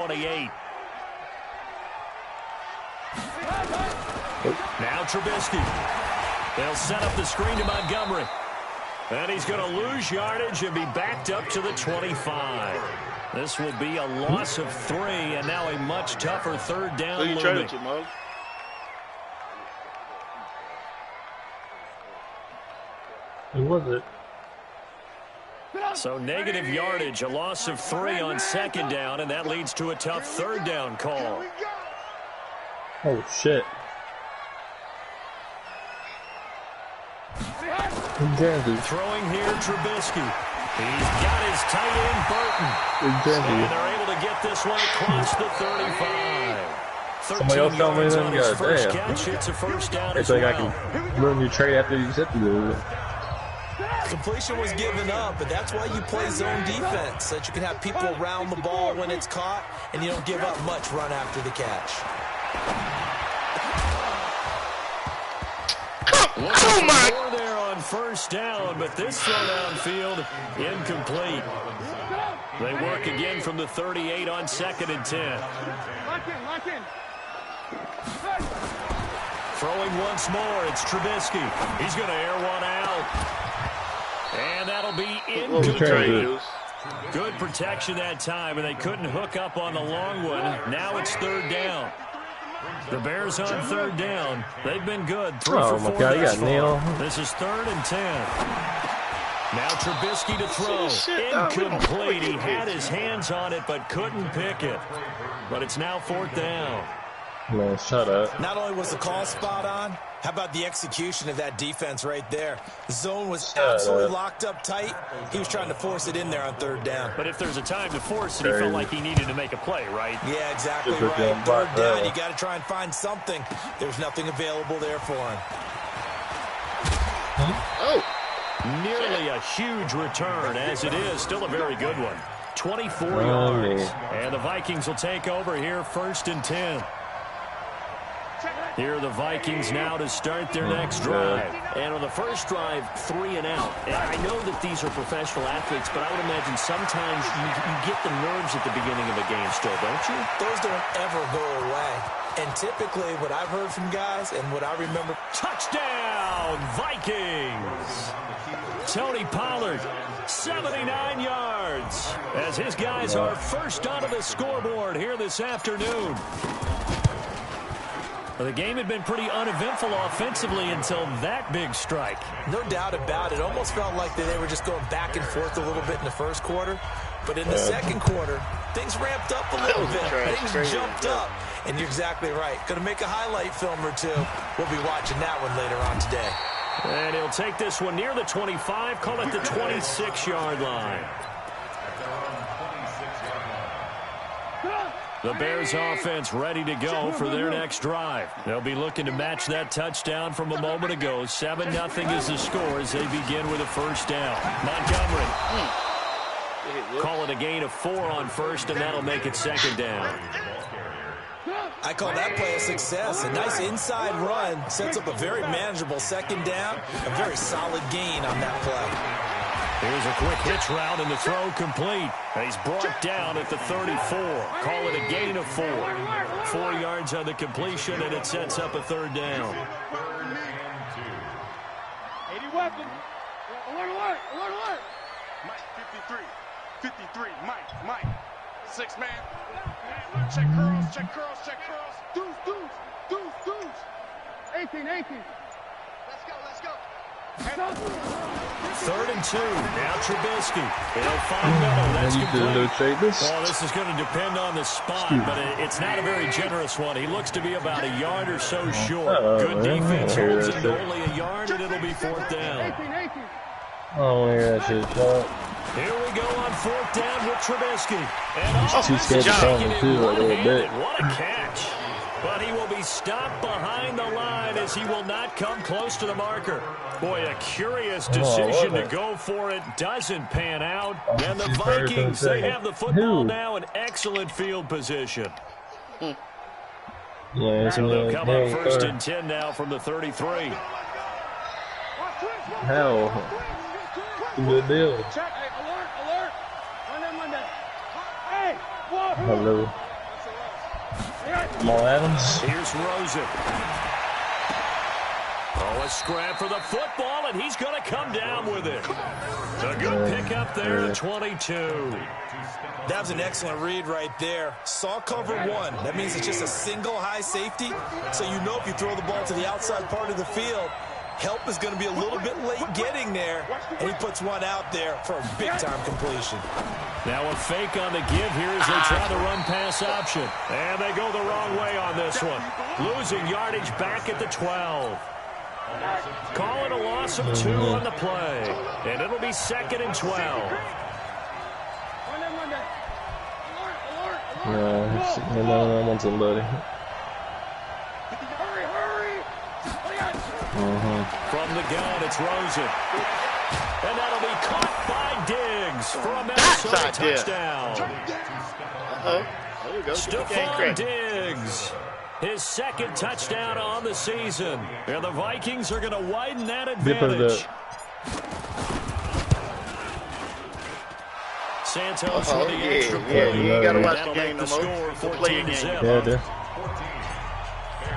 28. Now Trubisky. They'll set up the screen to Montgomery. And he's going to lose yardage and be backed up to the 25. This will be a loss of 3, and now a much tougher third down. Who you traded to, Mo? Who was it? So negative yardage, a loss of 3 on second down, and that leads to a tough third down call. Oh, shit. Throwing here, Trubisky. He's got his tight end, Burton. And they're able to get this one across the 35. Somebody else tell me then, his first damn. catch, it's a first down It's as like well. I can run your trade after you hit the Completion was given up, but that's why you play zone defense, so that you can have people around the ball when it's caught, and you don't give up much run after the catch. Oh my! More there on first down, but this throw downfield incomplete. They work again from the 38 on 2nd and 10. Lock in. Throwing once more, it's Trubisky. He's going to air one out. And that'll be incomplete. Good protection that time, and they couldn't hook up on the long one. Now it's third down. The Bears on third down. They've been good. 3 for 4 thus far. This is 3rd and 10. Now Trubisky to throw. Incomplete. He had his hands on it, but couldn't pick it. But it's now 4th down. Man, shut up. Not only was the call spot on, how about the execution of that defense right there? The zone was absolutely locked up tight. He was trying to force it in there on third down. But if there's a time to force it, he felt like he needed to make a play, right? Yeah, exactly right. Third down, you got to try and find something. There's nothing available there for him. Oh! Nearly a huge return, as it is. Still a very good one. 24 yards. And the Vikings will take over here, 1st and 10. Here are the Vikings now to start their next drive. And on the first drive, 3 and out. I know that these are professional athletes, but I would imagine sometimes you get the nerves at the beginning of a game still, don't you? Those don't ever go away. And typically what I've heard from guys and what I remember. Touchdown, Vikings! Tony Pollard, 79 yards, as his guys are first onto the scoreboard here this afternoon. The game had been pretty uneventful offensively until that big strike. No doubt about it. Almost felt like they were just going back and forth a little bit in the first quarter. But in the second quarter, things ramped up a little bit. Things jumped up. And you're exactly right. Going to make a highlight film or two. We'll be watching that one later on today. And he'll take this one near the 25, call it the 26-yard line. The Bears offense ready to go for their next drive. They'll be looking to match that touchdown from a moment ago. 7-0 is the score as they begin with a first down. Montgomery. Call it a gain of 4 on first, and that'll make it 2nd down. I call that play a success. A nice inside run sets up a very manageable 2nd down. A very solid gain on that play. Here's a quick hitch route, and the throw complete. He's brought down at the 34. Call it a gain of 4. 4 yards on the completion, and it sets up a 3rd down. 80 weapon. Alert. Mike, 53. Mike. 6 man. Check curls. Deuce. 18. Let's go. 3rd and 2. Now Trubisky. He'll find Miller. That's complete. Well, this is going to depend on the spot, but it's not a very generous one. He looks to be about a yard or so short. Good defense holds him to only a yard, and it'll be 4th down. 18. Oh my gosh, it's shot. Here we go on 4th down with Trubisky. And She's scared to throw him too a little bit. What a catch. But he will be stopped behind the line as he will not come close to the marker. Boy, a curious decision to go for it. Doesn't pan out. And the Vikings, they have the football now in excellent field position. Yeah, So they'll come up 1st and 10 now from the 33. Hell. Good deal. Check. Hey, alert. Run that. Hey, whoa. Hello. Jamal Adams. Here's Rosen. Oh, a scrap for the football, and he's going to come down with it. A good pickup there at 22. That was an excellent read right there. Saw cover one. That means it's just a single high safety. So you know if you throw the ball to the outside part of the field, help is going to be a little bit late getting there. And he puts one out there for a big-time completion. Now a fake on the give here as they try the run-pass option. And they go the wrong way on this one. Losing yardage back at the 12. Calling a loss of 2 on the play. And it'll be 2nd and 12. No, I want somebody. From the gun, it's Rosen. And that'll be caught by Diggs for a Minnesota touchdown. There you go. Stephon Diggs. His 2nd touchdown on the season. And the Vikings are going to widen that advantage. Santos with the extra point. You got to watch the game the score 14-0. Yeah, dude.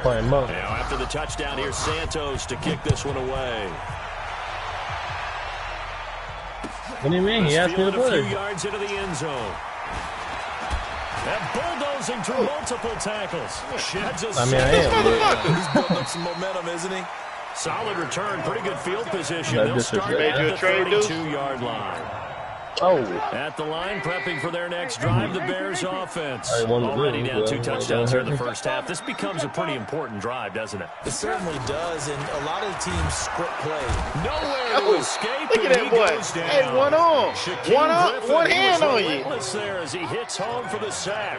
Playing up. Now after the touchdown, here's Santos to kick this one away. What do you mean? He asked me to a few play. yards into the end zone. And bulldozing through multiple tackles. Sheds a I am. He's building up some momentum, isn't he? solid return, pretty good field position. That They'll start made at the 32-yard line. Oh. At the line, prepping for their next drive, the Bears offense. Already down 2 touchdowns here in the first half. This becomes a pretty important drive, doesn't it? It certainly does, and a lot of the teams script play. Nowhere to escape, look at that boy. Hey, one on. One hand on you. There as he hits home for the sack.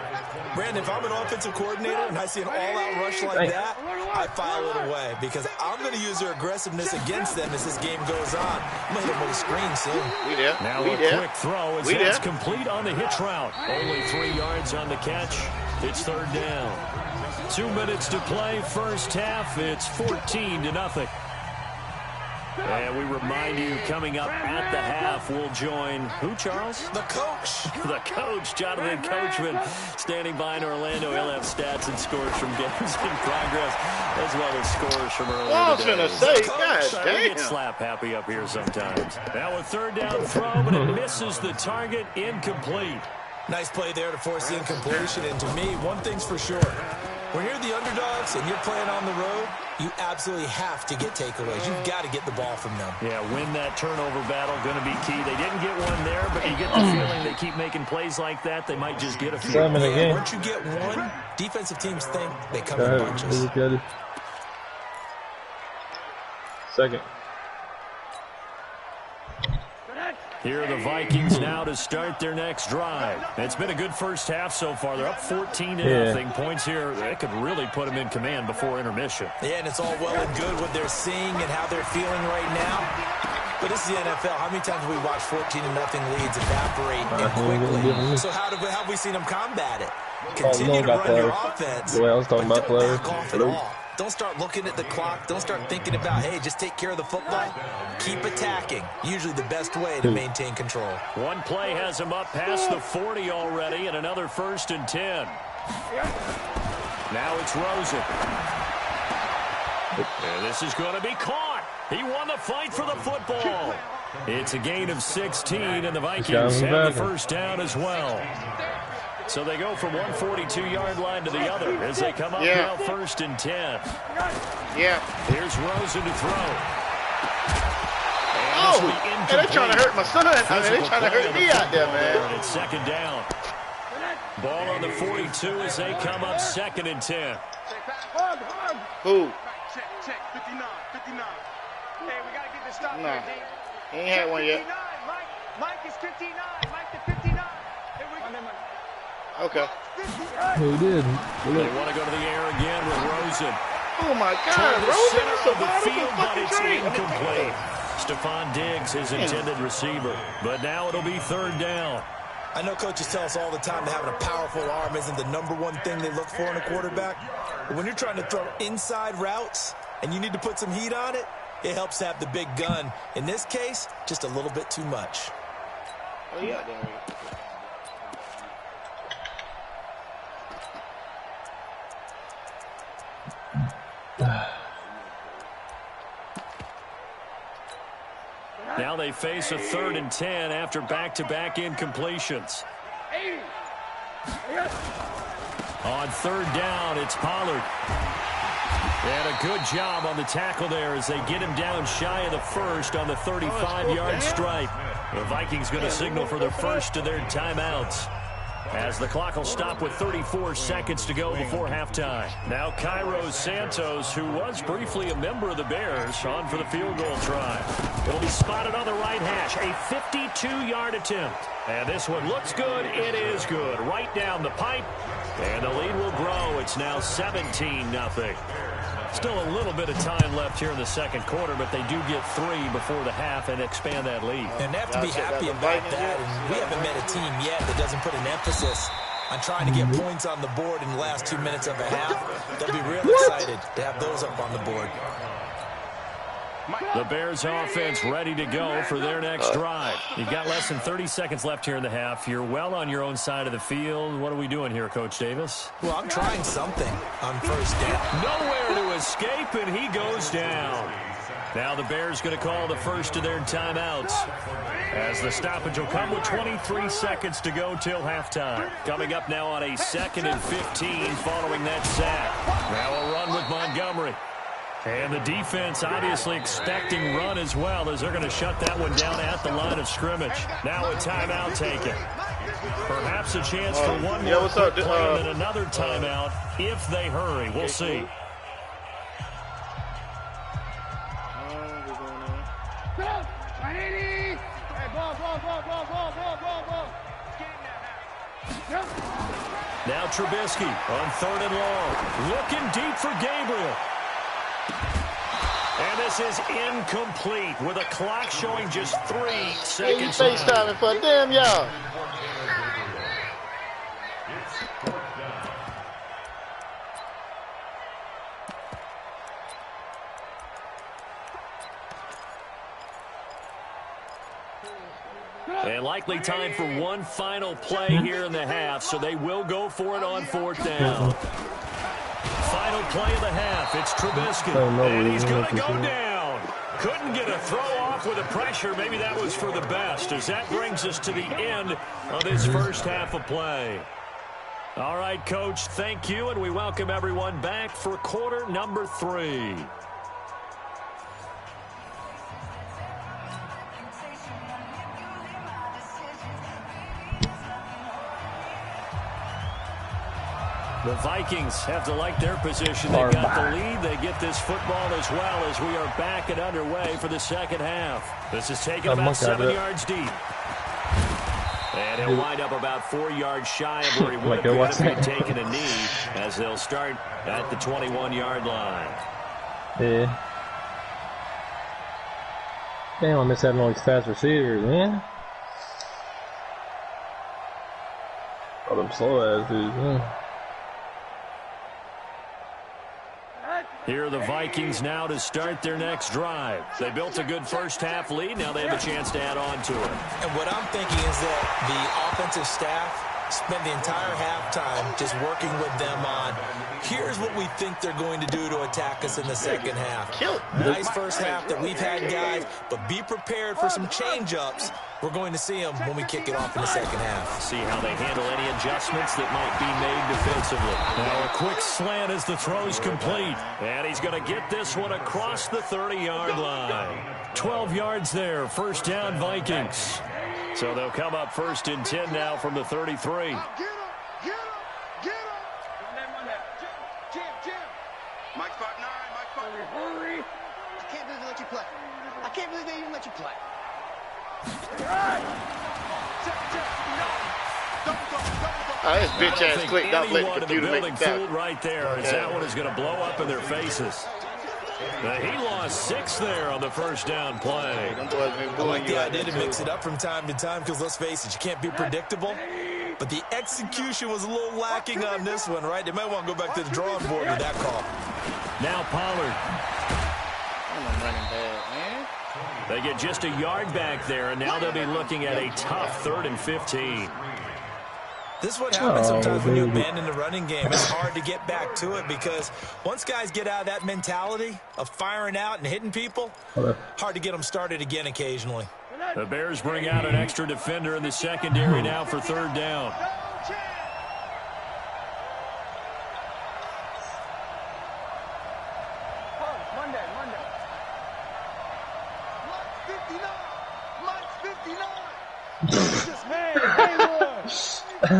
Brandon, if I'm an offensive coordinator and I see an all-out rush like that, I file it away because I'm going to use their aggressiveness against them as this game goes on. I'm going to hit them with a screen soon. We there. Now a quick throw as it's complete on the hitch route. Only 3 yards on the catch. It's third down. 2 minutes to play first half. It's 14-0. And we remind you, coming up at the half, we'll join who, Charles? The coach. The coach, Jonathan Coachman, standing by in Orlando. He'll have stats and scores from games in progress, as well as scores from earlier I was today. going to say, God We damn. get slap happy up here sometimes. Now a third down throw, but it misses the target, incomplete. Nice play there to force the incompletion. And to me, one thing's for sure. When you're the underdogs and you're playing on the road, you absolutely have to get takeaways. You've got to get the ball from them. Yeah, win that turnover battle, going to be key. They didn't get one there, but you get the feeling they keep making plays like that, they might just get a few. 7 again. Once you get one, defensive teams think they come in bunches. Second. Here are the Vikings now to start their next drive. It's been a good first half so far. They're up 14-0. Points here, they could really put them in command before intermission. Yeah, and it's all well and good what they're seeing and how they're feeling right now. But this is the NFL. How many times have we watched 14-0 leads evaporate quickly? So how have we seen them combat it? Continue to run your offense, I was talking about but don't back off at all. Don't start looking at the clock. Don't start thinking about, hey, just take care of the football. Keep attacking. Usually the best way to maintain control. One play has him up past the 40 already, and another 1st and 10. Now it's Rosen. And this is going to be caught. He won the fight for the football. It's a gain of 16, and the Vikings have the first down as well. So they go from 142-yard line to the other as they come up now 1st and 10. Yeah. Here's Rosen to throw. And they're trying to hurt my son. I mean, they're trying to hurt me out there, man. And it's 2nd down. Ball on the 42 as they come up 2nd and 10. Who? Check, 59. Hey, we got to get this stop. No. He ain't had one yet. Mike is 59. Mike to 59. Okay. He did. They want to go to the air again with Rosen. Oh, my God. Rosen is a field, but it's incomplete. Stephon Diggs, his intended receiver. But now it'll be 3rd down. I know coaches tell us all the time that having a powerful arm isn't the #1 thing they look for in a quarterback. But when you're trying to throw inside routes and you need to put some heat on it, it helps to have the big gun. In this case, just a little bit too much. Oh, yeah, there we go. Now they face a 3rd and 10 after back-to-back incompletions. On 3rd down, it's Pollard. And a good job on the tackle there as they get him down shy of the first on the 35-yard stripe. The Vikings going to signal for their first of their timeouts, as the clock will stop with 34 seconds to go before halftime. Now Cairo Santos, who was briefly a member of the Bears, on for the field goal try. It'll be spotted on the right hash, a 52-yard attempt. And this one looks good. It is good. Right down the pipe. And the lead will grow. It's now 17-0. Still a little bit of time left here in the second quarter, but they do get 3 before the half and expand that lead. And they have to be happy about that. And we haven't met a team yet that doesn't put an emphasis on trying to get points on the board in the last 2 minutes of a half. They'll be real excited to have those up on the board. The Bears offense ready to go for their next drive. You've got less than 30 seconds left here in the half. You're well on your own side of the field. What are we doing here, Coach Davis? Well, I'm trying something on 1st down. Nowhere to escape, and he goes down. Now the Bears going to call the first of their timeouts, as the stoppage will come with 23 seconds to go till halftime. Coming up now on a 2nd and 15 following that sack. Now a run with Montgomery. And the defense obviously expecting run as well, as they're going to shut that one down at the line of scrimmage. Now a timeout taken. Perhaps a chance for one more quick play and then another timeout if they hurry. We'll see. Now Trubisky on 3rd and long. Looking deep for Gabriel. And this is incomplete with a clock showing just 3 seconds left. FaceTiming for a damn y'all. And likely time for one final play here in the half, so they will go for it on 4th down. Final play of the half. It's Trubisky, and he's going to go down. Couldn't get a throw off with the pressure. Maybe that was for the best, as that brings us to the end of this first half of play. All right, Coach, thank you, and we welcome everyone back for quarter number 3. The Vikings have to like their position. They got the lead. They get this football as well, as we are back and underway for the second half. This is taken about 7 yards deep. And he'll wind up about 4 yards shy of where he would have been if he'd taken a knee, as they'll start at the 21-yard line. Yeah. Damn, I miss having all these fast receivers, man. All them slow ass dudes, man. Here are the Vikings now to start their next drive. They built a good first half lead. Now they have a chance to add on to it. And what I'm thinking is that the offensive staff spent the entire halftime just working with them on, here's what we think they're going to do to attack us in the second half. Nice first half that we've had, guys, but be prepared for some change-ups. We're going to see them when we kick it off in the second half. See how they handle any adjustments that might be made defensively. Now a quick slant as the throw's complete. And he's going to get this one across the 30-yard line. 12 yards there, first down Vikings. So they'll come up 1st and 10 now from the 33. Get him! Mike 5'9", Mike 5'9". Hurry! I can't believe they let you play. I can't believe they even let you play. This bitch ass clicked out, let the computer make it fooled right there, as that one is going to blow up in their faces. He lost 6 there on the first down play. I like the idea to mix it up from time to time, because let's face it, you can't be predictable. But the execution was a little lacking on this one, right? They might want to go back to the drawing board with that call. Now Pollard. I'm running bad, man. They get just a yard back there, and now they'll be looking at a tough 3rd and 15. This is what happens sometimes when you abandon the running game. It's hard to get back to it because once guys get out of that mentality of firing out and hitting people, hard to get them started again occasionally. The Bears bring out an extra defender in the secondary now for third down. Out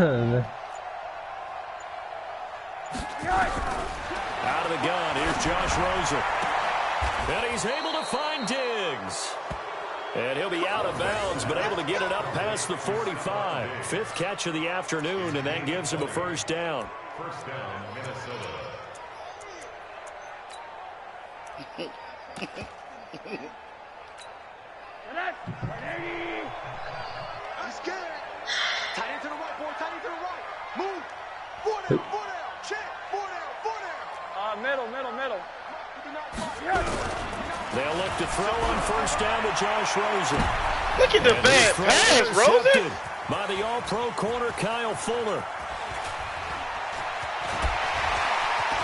of the gun, here's Josh Rosen. And he's able to find Diggs. And he'll be out of bounds, but able to get it up past the 45. Fifth catch of the afternoon, and that gives him a first down. First down, Minnesota. He's scared. Tight end to the right, boy. Tight end to the right. Move. Four down. Check. Four down. Middle. They'll look to throw on first down to Josh Rosen. Look at the bad pass, Rosen. By the all-pro corner, Kyle Fuller.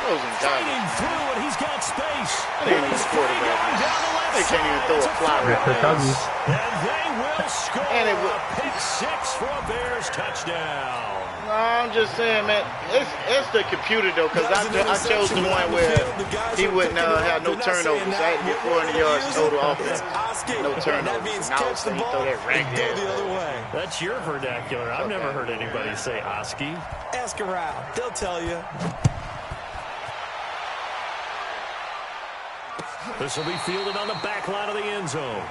Rosen fighting through, and he's got space. They ain't even quarterback. They can't even throw a fly right there. And they will score a pick six for a Bears touchdown. No, I'm just saying, man, it's the computer, though, because I chose the one where he wouldn't have no turnovers. I had to get 400 yards total offense. No turnovers. Now he throw that right there. That's your vernacular. I've never heard anybody say Oski. Ask around. They'll tell you. This will be fielded on the back line of the end zone.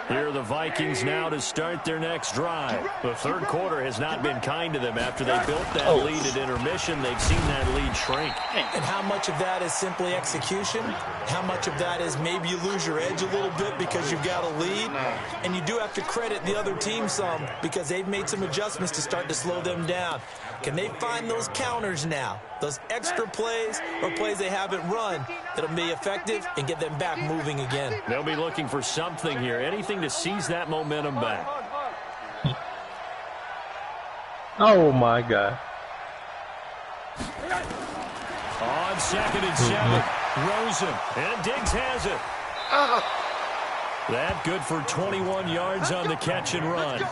Here are the Vikings now to start their next drive. The third quarter has not been kind to them. After they built that lead at intermission, they've seen that lead shrink. And how much of that is simply execution? How much of that is maybe you lose your edge a little bit because you've got a lead? And you do have to credit the other team some because they've made some adjustments to start to slow them down. Can they find those counters now? Those extra plays or plays they haven't run that'll be effective and get them back moving again. They'll be looking for something here, anything to seize that momentum back. Oh, my God. On 2nd and 7, Rosen, and Diggs has it. That good for 21 yards on the catch and run.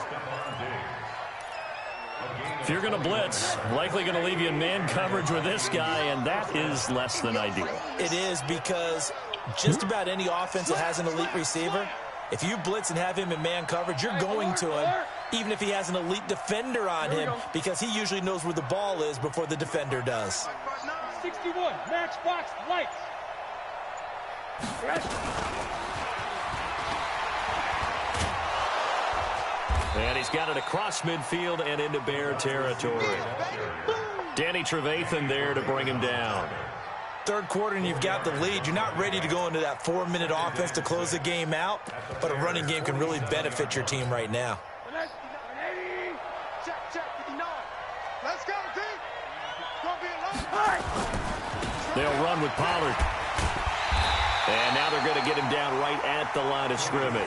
If you're going to blitz, likely going to leave you in man coverage with this guy, and that is less than ideal. It is because just about any offense that has an elite receiver, if you blitz and have him in man coverage, you're going to him, even if he has an elite defender on him, because he usually knows where the ball is before the defender does. 61, match box, lights. And he's got it across midfield and into Bear territory. Danny Trevathan there to bring him down. Third quarter and you've got the lead. You're not ready to go into that 4-minute offense to close the game out, but a running game can really benefit your team right now. Let's go, D. They'll run with Pollard. And now they're going to get him down right at the line of scrimmage.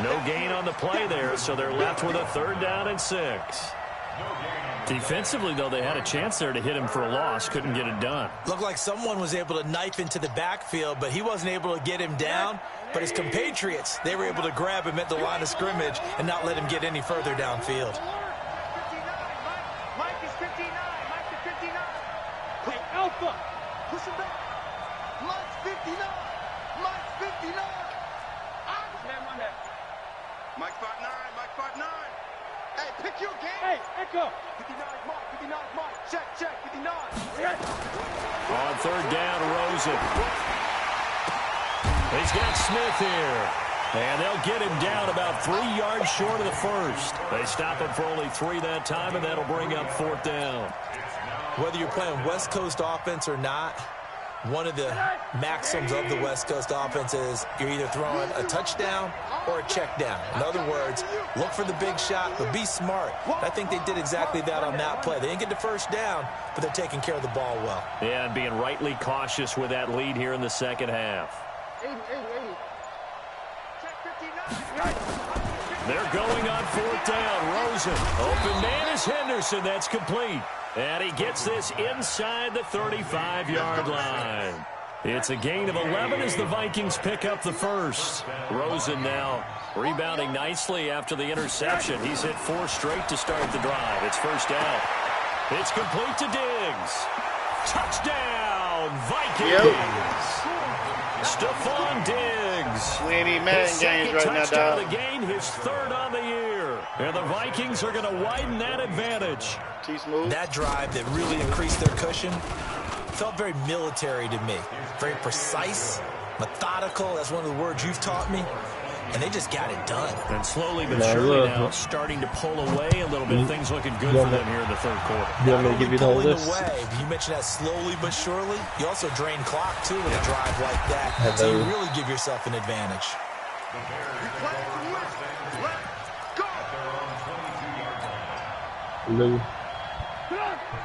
No gain on the play there, so they're left with a 3rd down and 6. Defensively, though, they had a chance there to hit him for a loss. Couldn't get it done. Looked like someone was able to knife into the backfield, but he wasn't able to get him down. But his compatriots, they were able to grab him at the line of scrimmage and not let him get any further downfield. Mike is 59. Mike is 59. Hey, Alpha. Push him back. Mike's 59. Mike's 59. Mike 5'9", Mike 5'9". Hey, pick your game. Hey, Echo. 59 Mike, 59 Mike. Check, 59. On 3rd down, Rosen. He's got Smith here. And they'll get him down about 3 yards short of the first. They stop him for only 3 that time, and that'll bring up 4th down. Whether you're playing West Coast offense or not, One of the maxims of the West Coast offense is you're either throwing a touchdown or a check down. In other words, look for the big shot, but be smart. I think they did exactly that on that play. They didn't get the first down, but they're taking care of the ball well. Yeah, and being rightly cautious with that lead here in the second half. They're going on fourth down. Rosen. Open man is Henderson. That's complete. And he gets this inside the 35-yard line. It's a gain of 11 as the Vikings pick up the first. Rosen now rebounding nicely after the interception. He's hit 4 straight to start the drive. It's first down. It's complete to Diggs. Touchdown, Vikings. Stephon Diggs. We ain't even mad in games right now, dog. The game, his 3rd on the year. And the Vikings are going to widen that advantage. That drive that really increased their cushion felt very military to me. Very precise, methodical. That's one of the words you've taught me. And they just got it done. And slowly but surely now starting to pull away a little bit. Things looking good for them here in the third quarter. You want me to give you the whole list? You mentioned that slowly but surely. You also drain clock, too, with a drive like that. So you really give yourself an advantage. Hello.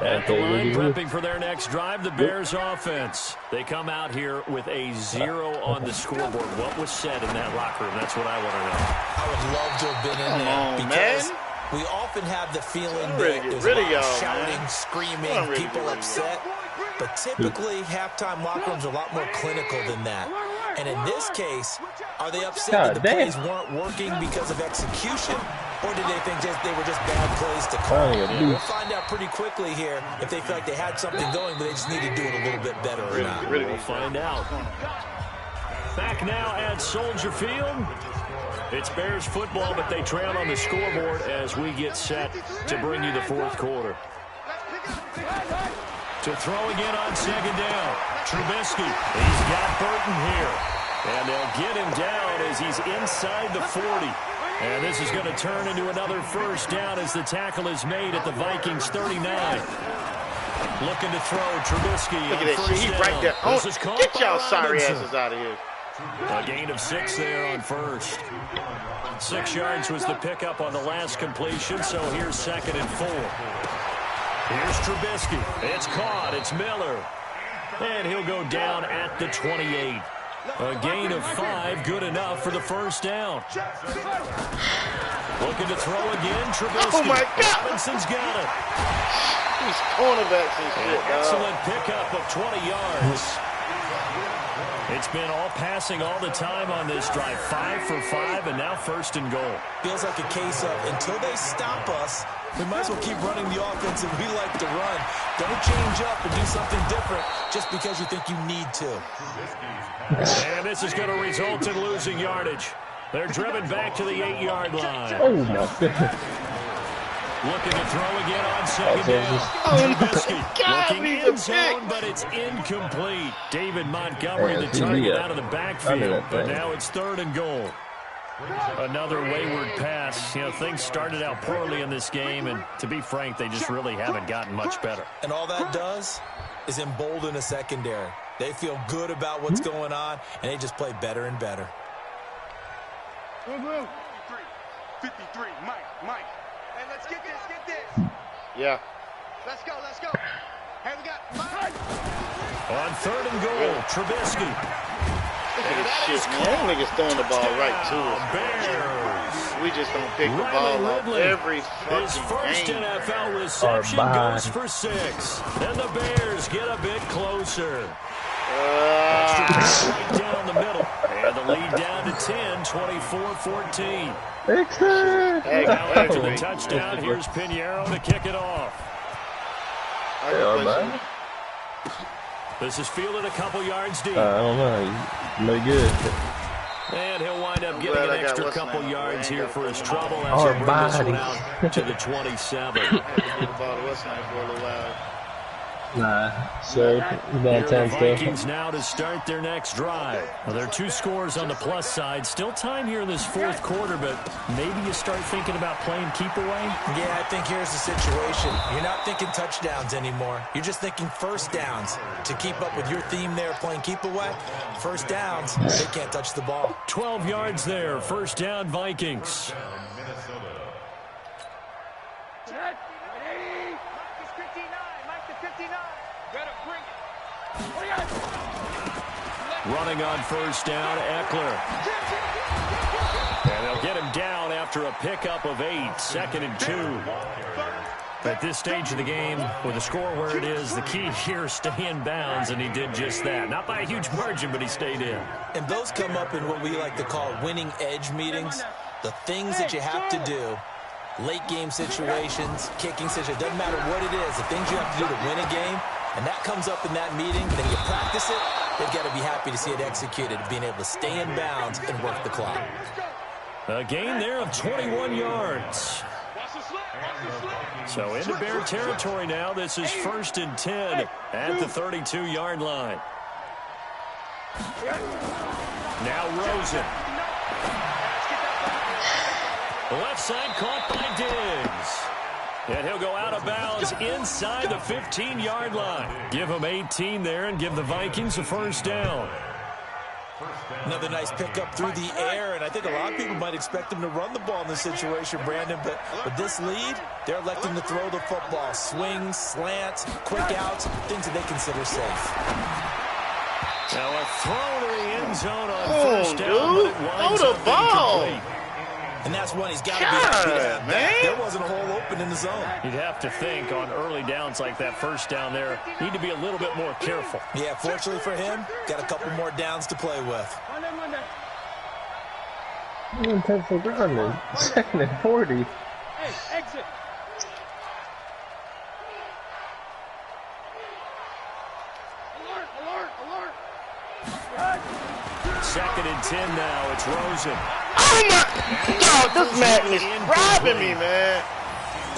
At the line, prepping for their next drive, the Bears offense. They come out here with a 0 on the scoreboard. What was said in that locker room? That's what I want to know. I would love to have been in there because we often have the feeling that there's a lot of shouting, screaming, people upset. But typically, halftime locker rooms are a lot more clinical than that. And in this case, are they upset that the plays weren't working because of execution? Or did they think they were just bad plays to call? We'll find out pretty quickly here if they feel like they had something going, but they just need to do it a little bit better or not. We'll find out. Back now at Soldier Field. It's Bears football, but they trail on the scoreboard as we get set to bring you the fourth quarter. To throw again on second down. Trubisky. He's got Burton here. And they'll get him down as he's inside the 40. And this is going to turn into another first down as the tackle is made at the Vikings 39. Looking to throw Trubisky. Look at this shit. He's right there. Oh, get y'all sorry asses out of here. A gain of 6 there on first. 6 yards was the pickup on the last completion, so here's 2nd and 4. Here's Trubisky. It's caught. It's Miller. And he'll go down at the 28. A gain of 5, good enough for the first down. Looking to throw again, Trubisky. Oh, my God. Robinson's got it. These cornerbacks and shit, excellent pickup of 20 yards. It's been all passing all the time on this drive. 5 for 5, and now 1st and goal. Feels like a case of until they stop us, we might as well keep running the offense that we like to run. Don't change up and do something different just because you think you need to. And this is going to result in losing yardage. They're driven back to the 8-yard line. Oh, my goodness. Looking to throw again on second down. Trubisky looking in zone, but it's incomplete. David Montgomery, the target out of the backfield, but now it's 3rd and goal. Another wayward pass. You know, things started out poorly in this game, and to be frank, they just really haven't gotten much better. And all that does is embolden a secondary. They feel good about what's going on, and they just play better and better. 53, Mike. Hey, let's get this. Yeah. Let's go. Hey, we got Mike. On 3rd and goal, Trubisky. Look at this shit, man. Them niggas throwing the ball right to us. Bears. We just don't pick the ball up every fucking His first game. NFL reception goes for 6. And the Bears get a bit closer. Right down the middle. And the lead down to 10, 24-14. Now after the touchdown, here's Pinheiro to kick it off. This is fielded a couple yards deep. I don't know. He's no good. And he'll wind up getting an extra couple yards here for his trouble as he'll bring this one out to the 27. Nah, sure. Here are the Vikings now to start their next drive. Well, there are 2 scores on the plus side. Still time here in this 4th quarter, but maybe you start thinking about playing keep away? Yeah, I think here's the situation. You're not thinking touchdowns anymore. You're just thinking first downs. To keep up with your theme there, playing keep away, first downs, they can't touch the ball. 12 yards there, first down Vikings. Running on first down, Eckler. And they'll get him down after a pickup of 8, 2nd and 2. At this stage of the game, with the score where it is, the key here is stay in bounds, and he did just that. Not by a huge margin, but he stayed in. And those come up in what we like to call winning edge meetings. The things that you have to do, late game situations, kicking situations, doesn't matter what it is, the things you have to do to win a game, and that comes up in that meeting, then you practice it, they've got to be happy to see it executed, being able to stay in bounds and work the clock. A gain there of 21 yards. So into Bear territory now. This is 1st and 10 at the 32-yard line. Now Rosen. Left side caught by Diggs. And he'll go out of bounds inside the 15-yard line. Give him 18 there and give the Vikings a first down. Another nice pickup through the air, and I think a lot of people might expect them to run the ball in this situation, Brandon, but with this lead, they're electing to throw the football. Swings, slants, quick outs, things that they consider safe. Now a throw to the end zone on first down, but it winds throw the up ball. incomplete. And that's one he's got to be happy to have back. There wasn't a hole open in the zone. You'd have to think on early downs like that first down there, need to be a little bit more careful. Yeah, fortunately for him, got a couple more downs to play with. Touch the ground then. 2nd and 40. Hey, exit. Alert. 2nd and 10 now. It's Rosen. Oh my! Dog, this man is robbing me, man.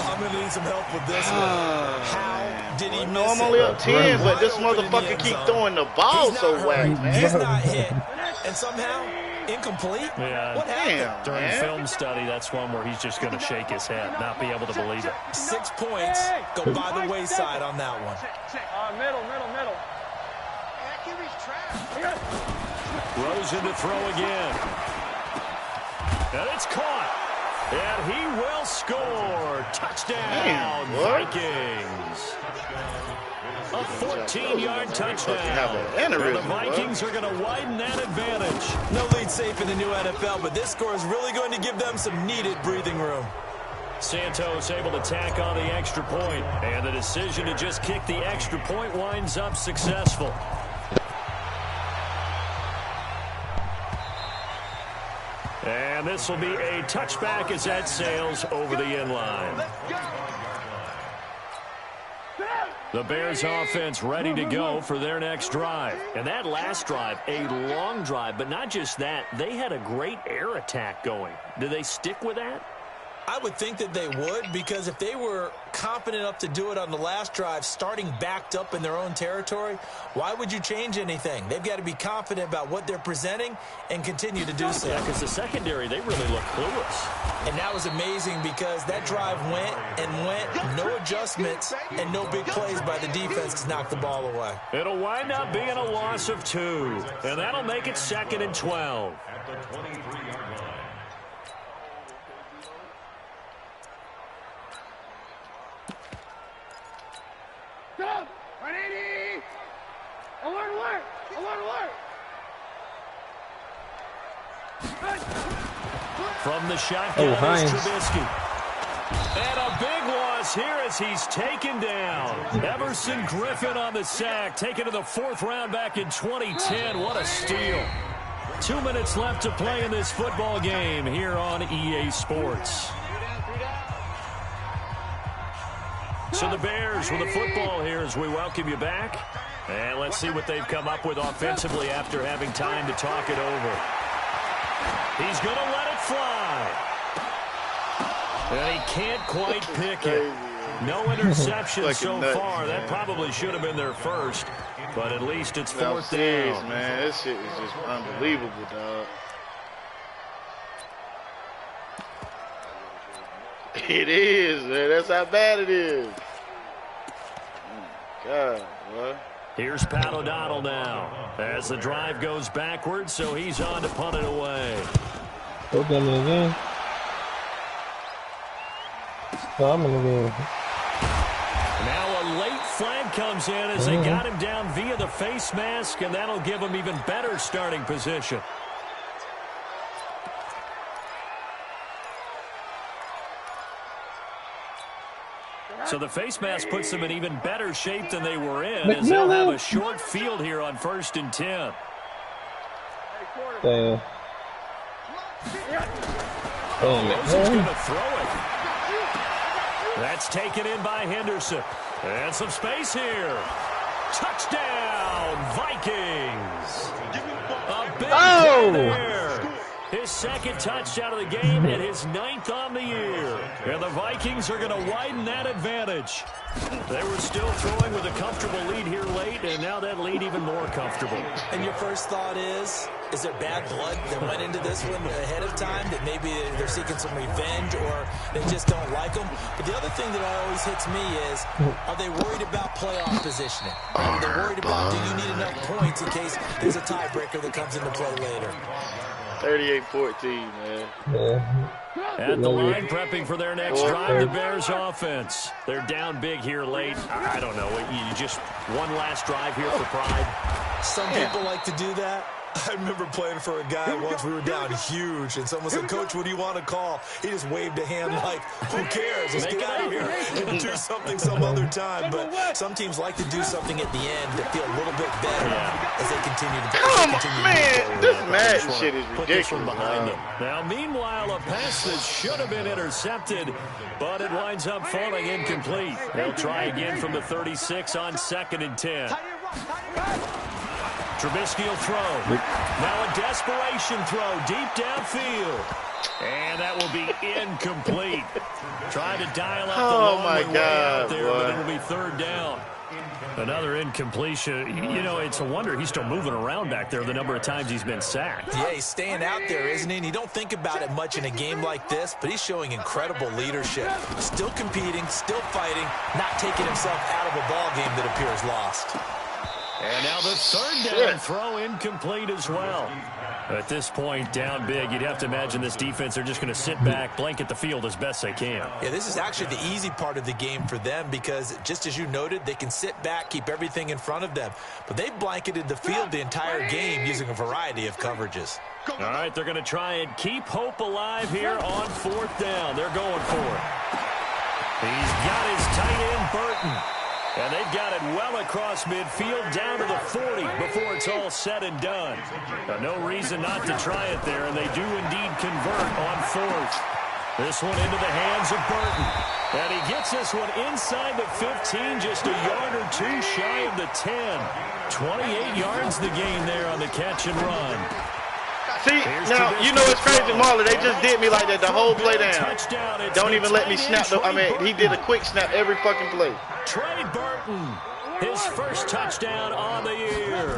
I'm going to need some help with this one. How did he miss I'm only up 10, but this motherfucker keep throwing the ball so whack, man. He's not hit. And somehow, incomplete? Yeah. What happened? During film study, that's one where he's just going to shake his head, not be able to believe it. 6 points go by the wayside on that one. Middle. Rosen to throw again. And it's caught. And he will score. Touchdown, Vikings. A 14-yard touchdown. And the Vikings are going to widen that advantage. No lead safe in the new NFL, but this score is really going to give them some needed breathing room. Santos able to tack on the extra point, and the decision to just kick the extra point winds up successful. And this will be a touchback as that sails over the end line. The Bears offense ready to go for their next drive. And that last drive, a long drive, but not just that, they had a great air attack going. Do they stick with that? I would think that they would, because if they were confident enough to do it on the last drive, starting backed up in their own territory, why would you change anything? They've got to be confident about what they're presenting and continue to do so. Yeah, because the secondary, they really look clueless. And that was amazing because that drive went, no adjustments, and no big plays by the defense to knock the ball away. It'll wind up being a loss of 2, and that'll make it 2nd and 12. At the 23-yard line. Stop! 180! Alert! From the shotgun is Trubisky. And a big loss here as he's taken down. Everson Griffin on the sack, taken to the 4th round back in 2010. What a steal. 2 minutes left to play in this football game here on EA Sports. So the Bears with the football here as we welcome you back. And let's see what they've come up with offensively after having time to talk it over. He's going to let it fly. And he can't quite pick it. No interception so far. That probably should have been their first, but at least it's fourth down. Man, this shit is just unbelievable, dog. It is, man. That's how bad it is. Oh, God, boy. Here's Pat O'Donnell now as the drive goes backwards, so he's on to punt it away. Open it again. I'm in the game. Now a late flag comes in as they got him down via the face mask, and that'll give him even better starting position. So the face mask puts them in even better shape than they were in, as they'll have a short field here on 1st and 10. Damn. Rosen's going to throw it. That's taken in by Henderson. And some space here. Touchdown, Vikings. A big play there. His second touchdown of the game and his 9th on the year. And the Vikings are going to widen that advantage. They were still throwing with a comfortable lead here late, and now that lead even more comfortable. And your first thought is there bad blood that went into this one ahead of time, that maybe they're seeking some revenge or they just don't like them? But the other thing that always hits me is, are they worried about playoff positioning? Are they worried about, do you need enough points in case there's a tiebreaker that comes into play later? 38-14, man. At the line, prepping for their next drive, the Bears offense. They're down big here late. I don't know. You just one last drive here for pride. Some people like to do that. I remember playing for a guy once. We were down huge, and someone said, "Coach, what do you want to call?" He just waved a hand like, "Who cares? Let's get out of here and do something some other time." But some teams like to do something at the end to feel a little bit better as they continue to. Man, this Madden shit is ridiculous. Behind them. Now, meanwhile, a pass that should have been intercepted, but it winds up falling incomplete. They'll try again from the 36 on 2nd and 10. Trubisky will throw. Now a desperation throw deep downfield. And that will be incomplete. Trying to dial up the long way out there, but it'll be 3rd down. Another incompletion. You know, it's a wonder he's still moving around back there the number of times he's been sacked. Yeah, he's staying out there, isn't he? And you don't think about it much in a game like this, but he's showing incredible leadership. Still competing, still fighting, not taking himself out of a ball game that appears lost. And now the 3rd down throw incomplete as well. At this point, down big, you'd have to imagine this defense, they're just going to sit back, blanket the field as best they can. Yeah, this is actually the easy part of the game for them because, just as you noted, they can sit back, keep everything in front of them. But they blanketed the field the entire game using a variety of coverages. All right, they're going to try and keep hope alive here on 4th down. They're going for it. He's got his tight end, Burton. And they've got it well across midfield down to the 40 before it's all said and done. Now, no reason not to try it there, and they do indeed convert on 4th. This one into the hands of Burton. And he gets this one inside the 15, just a yard or two shy of the 10. 28 yards the gain there on the catch and run. See, now, you know it's crazy, Marley. They just did me like that the whole play down. Don't even let me snap. I mean, he did a quick snap every fucking play. Trey Burton, his first touchdown on the year.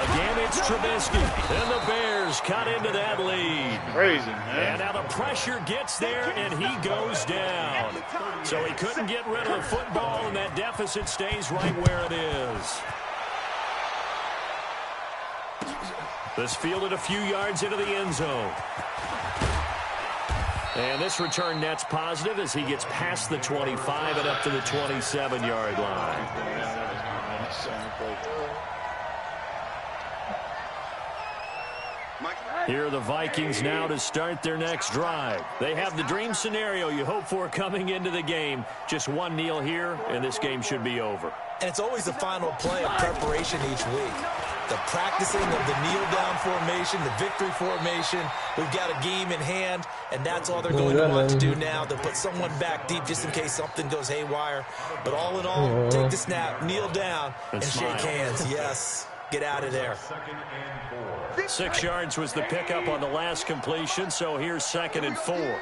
Again, it's Trubisky. And the Bears cut into that lead. Crazy, man. And now the pressure gets there, and he goes down. So he couldn't get rid of the football, and that deficit stays right where it is. This fielded a few yards into the end zone. And this return net's positive as he gets past the 25 and up to the 27-yard line. Here are the Vikings now to start their next drive. They have the dream scenario you hope for coming into the game. Just one kneel here, and this game should be over. And it's always the final play of preparation each week. The practicing of the kneel-down formation, the victory formation. We've got a game in hand, and that's all they're going to want to do now. They'll put someone back deep just in case something goes haywire. But all in all, take the snap, kneel down, and shake hands. Yes, get out of there. 6 yards was the pickup on the last completion, so here's 2nd and 4.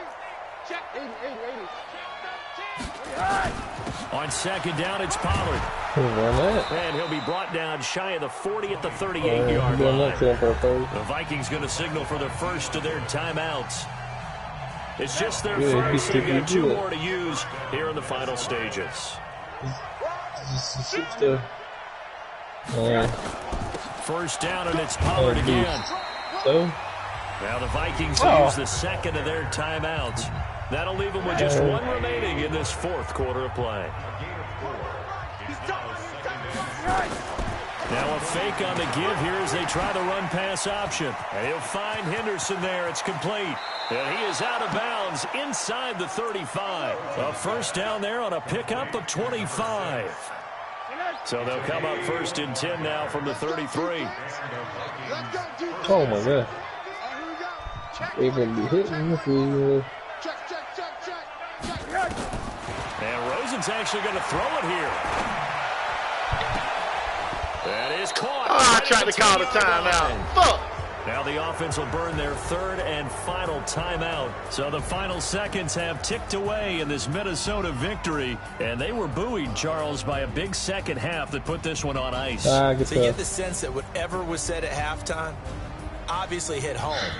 On second down, it's Pollard. And he'll be brought down shy of the 40 at the 38-yard line. The Vikings going to signal for the first of their timeouts. It's just their first. They've got 2 more to use here in the final stages. First down, and it's Pollard again. Now the Vikings use the second of their timeouts. That'll leave them with just 1 remaining in this 4th quarter of play. Now a fake on the give here as they try the run-pass option. And he'll find Henderson there. It's complete. And he is out of bounds inside the 35. A first down there on a pickup of 25. So they'll come up first and 10 now from the 33. Oh, my God. They're going to be hitting this week. And Rosen's actually going to throw it here. That is caught. Oh, I tried to call the timeout. Fuck. Now the offense will burn their 3rd and final timeout. So the final seconds have ticked away in this Minnesota victory. And they were buoyed, Charles, by a big second half that put this one on ice. So you get the sense that whatever was said at halftime obviously hit home.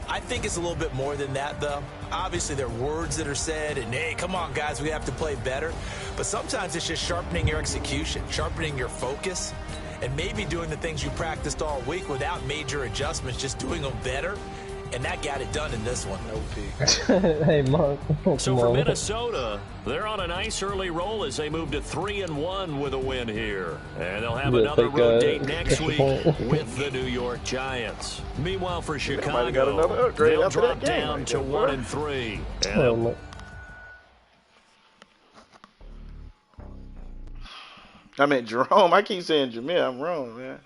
I think it's a little bit more than that, though. Obviously, there are words that are said, and, hey, come on, guys, we have to play better. But sometimes it's just sharpening your execution, sharpening your focus, and maybe doing the things you practiced all week without major adjustments, just doing them better. And that got it done in this one. Hey, Mark. So for Minnesota, they're on a nice early roll as they move to 3-1 with a win here. And they'll have another road date next week with the New York Giants. Meanwhile, for Chicago, they'll drop down to 1-3. I mean, Jerome. I keep saying Jameer. I'm wrong, man.